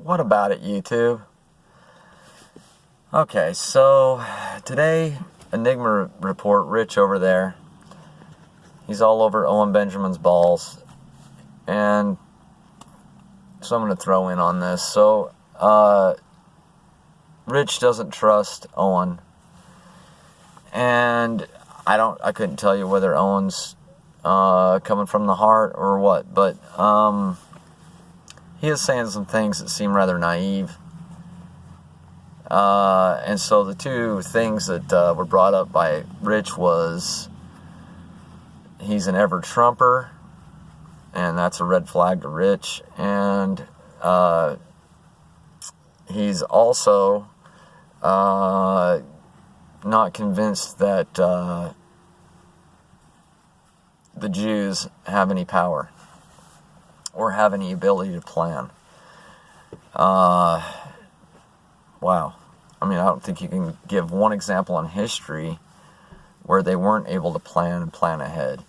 What about it, YouTube? Okay, so today, Enigma report, Rich over there, he's all over Owen Benjamin's balls, and so I'm going to throw in on this. So, Rich doesn't trust Owen, and I couldn't tell you whether Owen's coming from the heart or what, but he is saying some things that seem rather naive. And so the two things that were brought up by Rich was he's an ever-Trumper, and that's a red flag to Rich, and he's also not convinced that the Jews have any power or have any ability to plan. Wow. I mean, I don't think you can give one example in history where they weren't able to plan and plan ahead.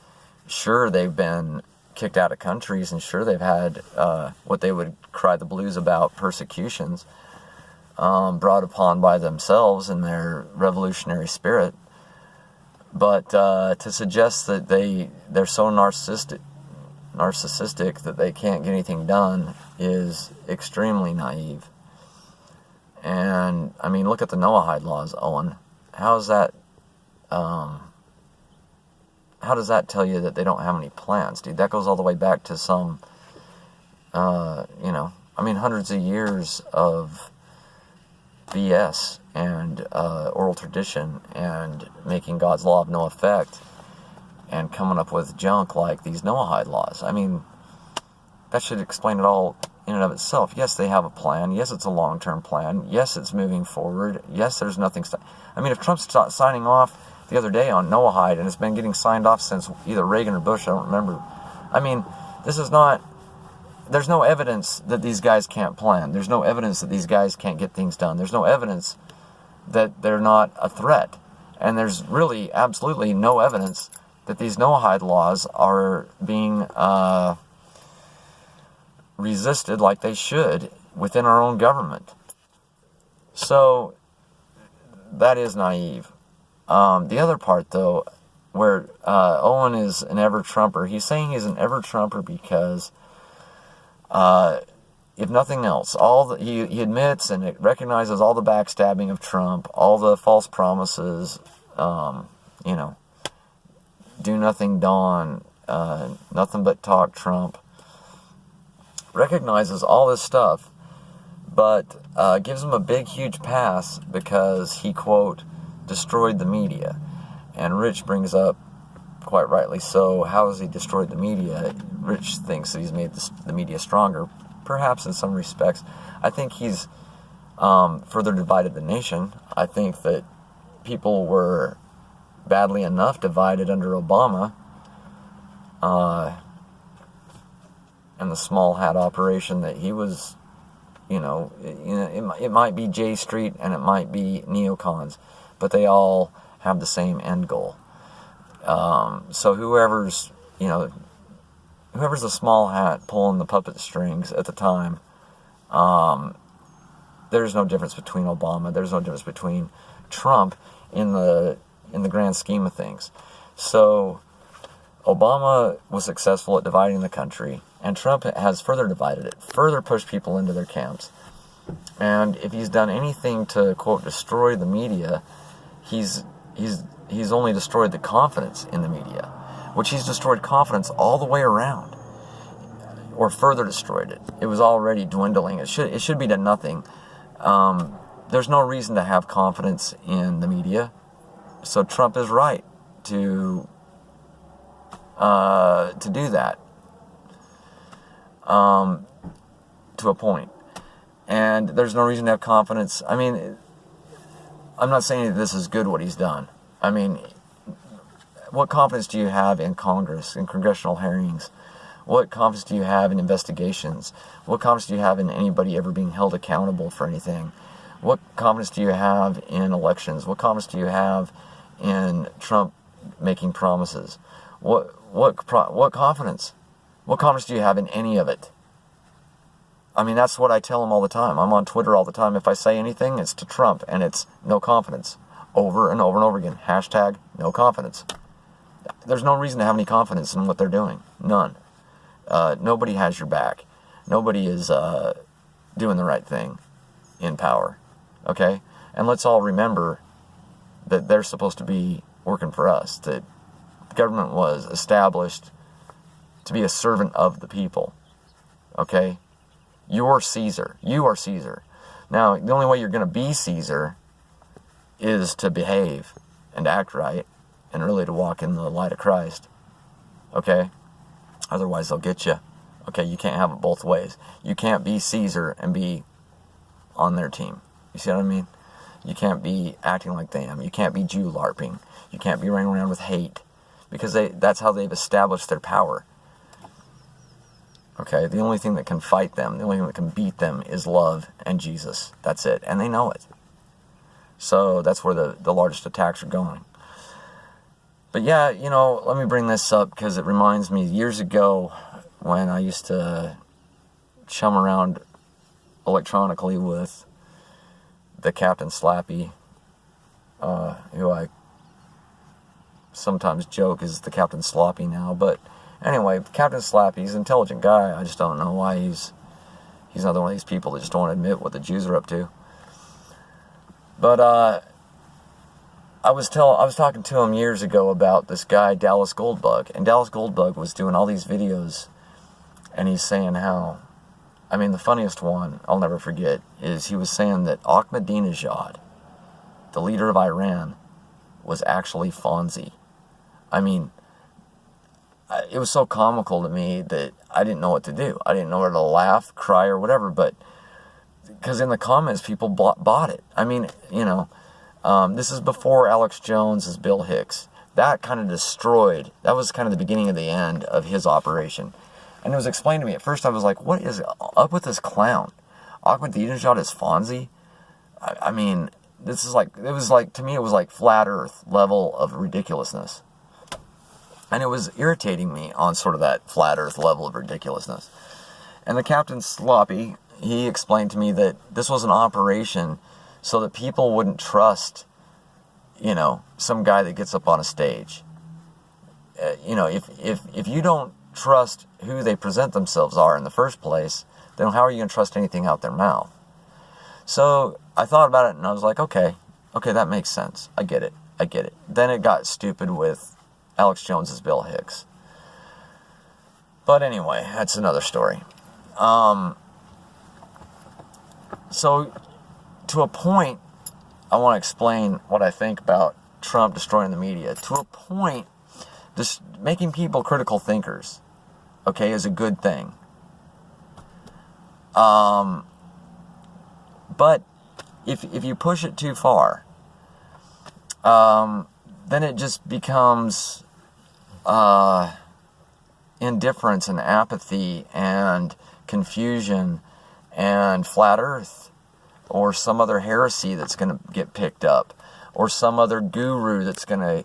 Sure, they've been kicked out of countries, and sure, they've had what they would cry the blues about, persecutions brought upon by themselves in their revolutionary spirit. But to suggest that they're so narcissistic that they can't get anything done is extremely naive. And I mean, look at the Noahide laws, Owen. How does that tell you that they don't have any plans, dude? That goes all the way back to some, hundreds of years of BS and oral tradition and making God's law of no effect and coming up with junk like these Noahide laws. I mean, that should explain it all in and of itself. Yes, they have a plan. Yes, it's a long-term plan. Yes, it's moving forward. Yes, there's nothing... if Trump's signing off the other day on Noahide, and it's been getting signed off since either Reagan or Bush, I don't remember. I mean, this is not... There's no evidence that these guys can't plan. There's no evidence that these guys can't get things done. There's no evidence that they're not a threat. And there's really absolutely no evidence that these Noahide laws are being resisted like they should within our own government. So, that is naive. The other part, though, where Owen is an ever-Trumper, he's saying he's an ever-Trumper because, if nothing else, he admits and it recognizes all the backstabbing of Trump, all the false promises, do nothing Don, nothing but talk Trump, recognizes all this stuff, but gives him a big, huge pass because he, quote, destroyed the media. And Rich brings up, quite rightly so, how has he destroyed the media? Rich thinks that he's made the media stronger, perhaps in some respects. I think he's further divided the nation. I think that people were badly enough divided under Obama and the small hat operation that he was, it might be J Street and it might be neocons, but they all have the same end goal. So whoever's the small hat pulling the puppet strings at the time, there's no difference between Obama. There's no difference between Trump in the grand scheme of things. So Obama was successful at dividing the country, and Trump has further divided it, further pushed people into their camps. And if he's done anything to, quote, destroy the media, he's only destroyed the confidence in the media, which he's destroyed confidence all the way around, or further destroyed it. It was already dwindling. It should be to nothing. There's no reason to have confidence in the media, so Trump is right to do that to a point. And there's no reason to have confidence. I mean, I'm not saying that this is good what he's done. I mean, what confidence do you have in Congress, in congressional hearings? What confidence do you have in investigations? What confidence do you have in anybody ever being held accountable for anything? What confidence do you have in elections? What confidence do you have in Trump making promises? What confidence? What confidence do you have in any of it? I mean, that's what I tell them all the time. I'm on Twitter all the time. If I say anything, it's to Trump, and it's no confidence. Over and over and over again. Hashtag no confidence. There's no reason to have any confidence in what they're doing. None. Nobody has your back. Nobody is doing the right thing in power. Okay? And let's all remember that they're supposed to be working for us. That the government was established to be a servant of the people. Okay? You're Caesar. You are Caesar. Now, the only way you're going to be Caesar is to behave and act right and really to walk in the light of Christ. Okay? Otherwise, they'll get you. Okay? You can't have it both ways. You can't be Caesar and be on their team. You see what I mean? You can't be acting like them. You can't be Jew LARPing. You can't be running around with hate. Because that's how they've established their power. Okay, the only thing that can fight them, the only thing that can beat them is love and Jesus. That's it. And they know it. So that's where the largest attacks are going. But yeah, let me bring this up because it reminds me years ago when I used to chum around electronically with the Captain Slappy, who I sometimes joke is the Captain Sloppy now, but anyway, Captain Slappy, he's an intelligent guy. I just don't know why he's another one of these people that just don't want to admit what the Jews are up to. But I was talking to him years ago about this guy Dallas Goldbug, and Dallas Goldbug was doing all these videos, and he's saying how, I mean, the funniest one I'll never forget is he was saying that Ahmadinejad, the leader of Iran, was actually Fonzie. I mean, it was so comical to me that I didn't know what to do. I didn't know whether to laugh, cry, or whatever, but because in the comments, people bought it. I mean, this is before Alex Jones as Bill Hicks. That kind of destroyed, that was kind of the beginning of the end of his operation. And it was explained to me, at first I was like, what is up with this clown? Ahmadinejad is Fonzie? I mean, to me, it was like flat earth level of ridiculousness. And it was irritating me on sort of that flat earth level of ridiculousness. And the Captain Sloppy, he explained to me that this was an operation so that people wouldn't trust, some guy that gets up on a stage. If you don't trust who they present themselves are in the first place, then how are you going to trust anything out their mouth? So I thought about it and I was like, okay, that makes sense. I get it. Then it got stupid with Alex Jones's Bill Hicks. But anyway, that's another story. So to a point, I want to explain what I think about Trump destroying the media. To a point, just making people critical thinkers, okay, is a good thing. But if you push it too far, then it just becomes indifference and apathy and confusion and flat earth or some other heresy that's going to get picked up or some other guru that's going to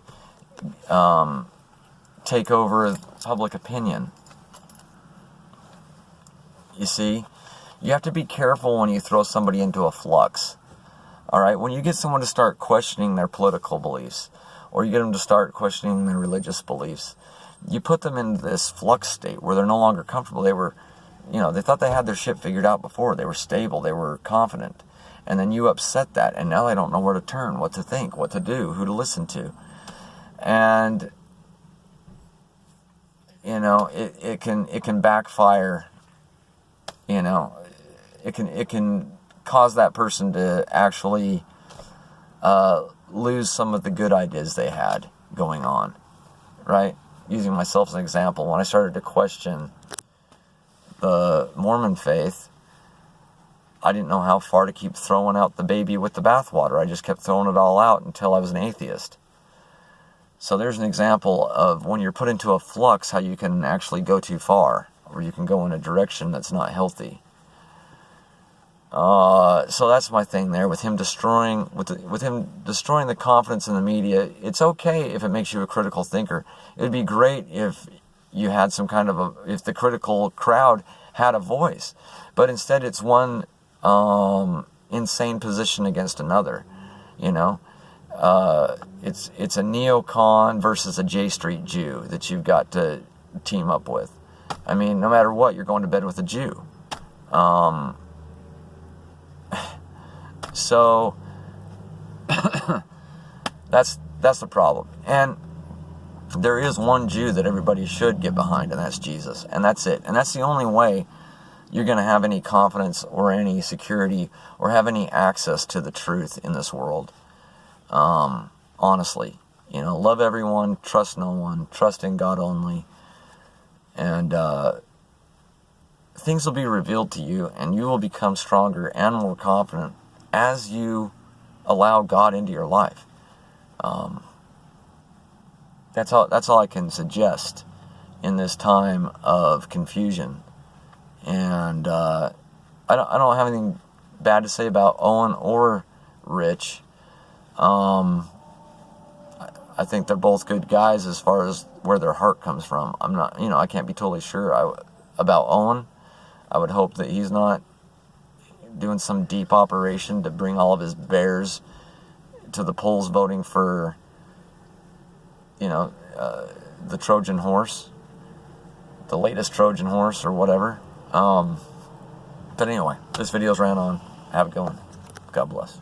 take over public opinion. You see, you have to be careful when you throw somebody into a flux. All right, when you get someone to start questioning their political beliefs, or you get them to start questioning their religious beliefs, you put them in this flux state where they're no longer comfortable. They were, they thought they had their shit figured out before. They were stable, they were confident. And then you upset that, and now they don't know where to turn, what to think, what to do, who to listen to. And, it can backfire, it can cause that person to actually lose some of the good ideas they had going on, right? Using myself as an example, when I started to question the Mormon faith, I didn't know how far to keep throwing out the baby with the bathwater. I just kept throwing it all out until I was an atheist. So there's an example of when you're put into a flux, how you can actually go too far, or you can go in a direction that's not healthy. So that's my thing there with him destroying the confidence in the media. It's okay if it makes you a critical thinker. It'd be great if you had some kind of if the critical crowd had a voice. But instead it's one insane position against another, you know. It's a neocon versus a J Street Jew that you've got to team up with. I mean, no matter what, you're going to bed with a Jew. So that's the problem. And there is one Jew that everybody should get behind, and that's Jesus. And that's it. And that's the only way you're going to have any confidence or any security or have any access to the truth in this world. Honestly, you know, love everyone, trust no one, trust in God only. And things will be revealed to you, and you will become stronger and more confident as you allow God into your life. That's all I can suggest in this time of confusion. And I don't have anything bad to say about Owen or Rich. I think they're both good guys as far as where their heart comes from. I'm not, I can't be totally sure about Owen. I would hope that he's not doing some deep operation to bring all of his bears to the polls voting for, the Trojan horse, the latest Trojan horse or whatever. But anyway, this video's ran on. Have a good one. God bless.